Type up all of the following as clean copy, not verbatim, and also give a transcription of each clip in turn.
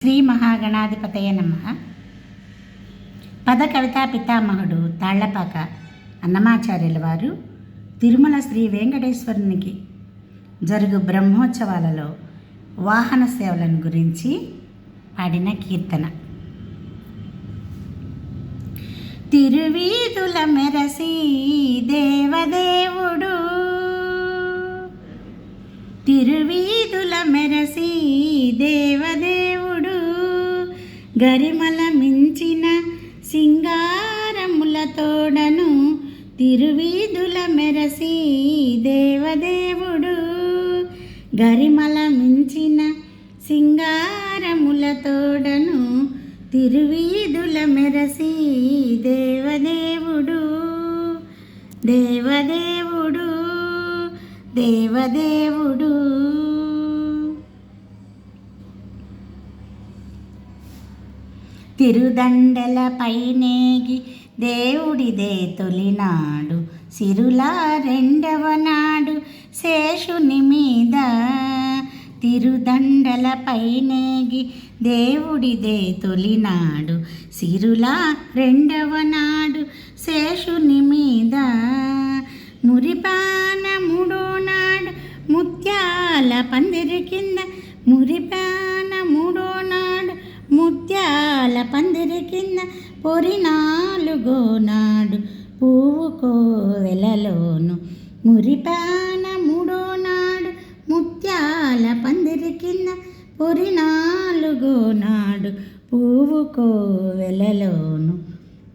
శ్రీ మహాగణాధిపతయ నమః. పద కవితా పితామహుడు తాళ్లపాక అన్నమాచార్యుల వారు తిరుమల శ్రీ వెంకటేశ్వరునికి జరుగు బ్రహ్మోత్సవాలలో వాహన సేవలను గురించి పాడిన కీర్తన. తిరువీధుల మెరసి దేవదేవుడు, తిరువీధుల మెరసి దేవదేవుడు, గరిమల మించిన సింగారములతోడను తిరువీధుల మెరసి దేవదేవుడు, గరిమల మించిన సింగారములతోడను తిరువీధుల మెరసి దేవదేవుడు, దేవదేవుడు, దేవదేవుడు. తిరుదండల పైనేగి దేవుడిదే తొలినాడు, సిరుల రెండవ నాడు శేషుని మీద. తిరుదండల పైనేగి దేవుడిదే తొలినాడు, సిరుల రెండవ నాడు శేషుని మీద. మురిపాన మూడో నాడు ముత్యాల పందిరి కింద, మురిపాన మూడో నాడు ముత్యాల పందిరి కింద. పొరి నాలుగో నాడు పువ్వు కోవెలలోను, మురిపాన మూడో నాడు ముత్యాల పందిరి కింద. పొరి నాలుగో నాడు పువ్వు కోవెలలోను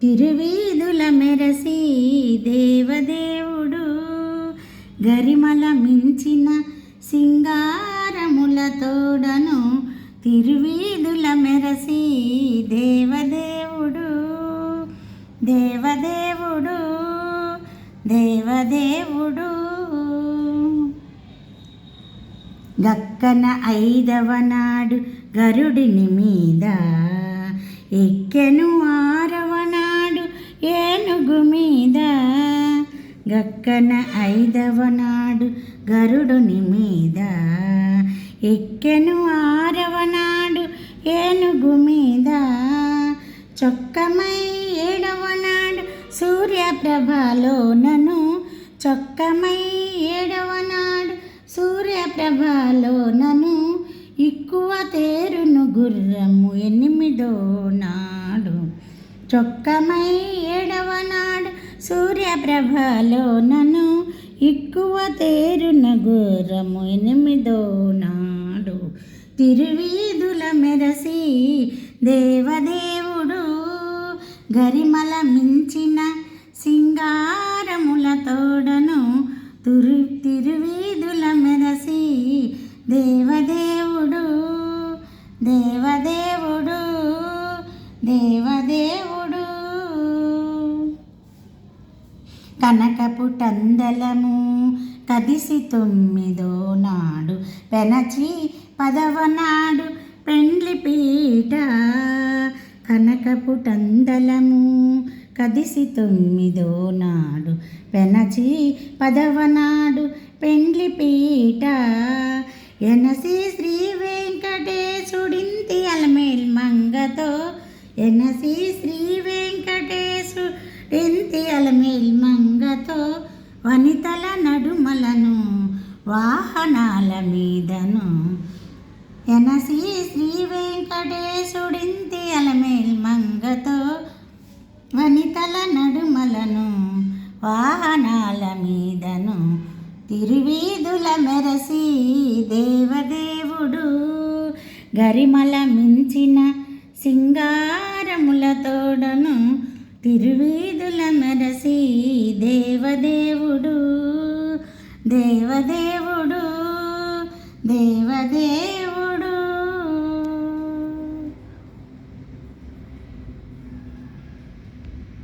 తిరువీధుల మెరసి దేవదేవుడు, గరిమల మించిన సింగారములతోడను తిరువీధుల మెరసి దేవదేవుడు, దేవదేవుడు, దేవదేవుడు. గక్కన ఐదవ నాడు గరుడిని మీద, ఎక్కెను ఆరవ నాడు ఏనుగు మీద. గక్కన ఐదవ నాడు గరుడుని మీద, ఎక్కెను ఆరవ నాడు ఏనుగు మీద. చొక్కమై ఏడవ నాడు సూర్యప్రభలోనను, చొక్కమై ఏడవ నాడు సూర్యప్రభలోనను. ఇక్కువ తేరును గుర్రము ఎనిమిదో నాడు, చొక్కమై ఏడవ నాడు సూర్యప్రభలోనను. ఇక్కువ తేరున గుర్రము ఎనిమిదో నాడు తిరువీధుల మెరసి దేవదేవుడు, గరిమల మించిన సింగారములతోడను తిరువీధుల మెరసి దేవదేవుడు, దేవదేవుడు, దేవదేవుడు. కనకపు టందలము కదిసి తొమ్మిదో నాడు పెనచి పదవ నాడు పెండ్లి పీట. కనకపు టందలము కదిసి తొమ్మిదో నాడు పెనచి పదవ నాడు పెండ్లి పీట. ఎనసి శ్రీ వెంకటేశుడింతి అలమేల్ మంగతో, ఎనసి శ్రీ వెంకటేశుడింతి అలమేల్ మంగతో. వనితల నడుమలను వాహనాల మీదను, ఎనసి శ్రీ వెంకటేశుడింతి అలమేల్ మంగతో. వనితల నడుమలను వాహనాల మీదను తిరువీధుల మెరసి దేవదేవుడు, గరిమల మించిన సింగారములతోడను తిరువీధుల మెరసి దేవదేవుడు, దేవదేవుడు,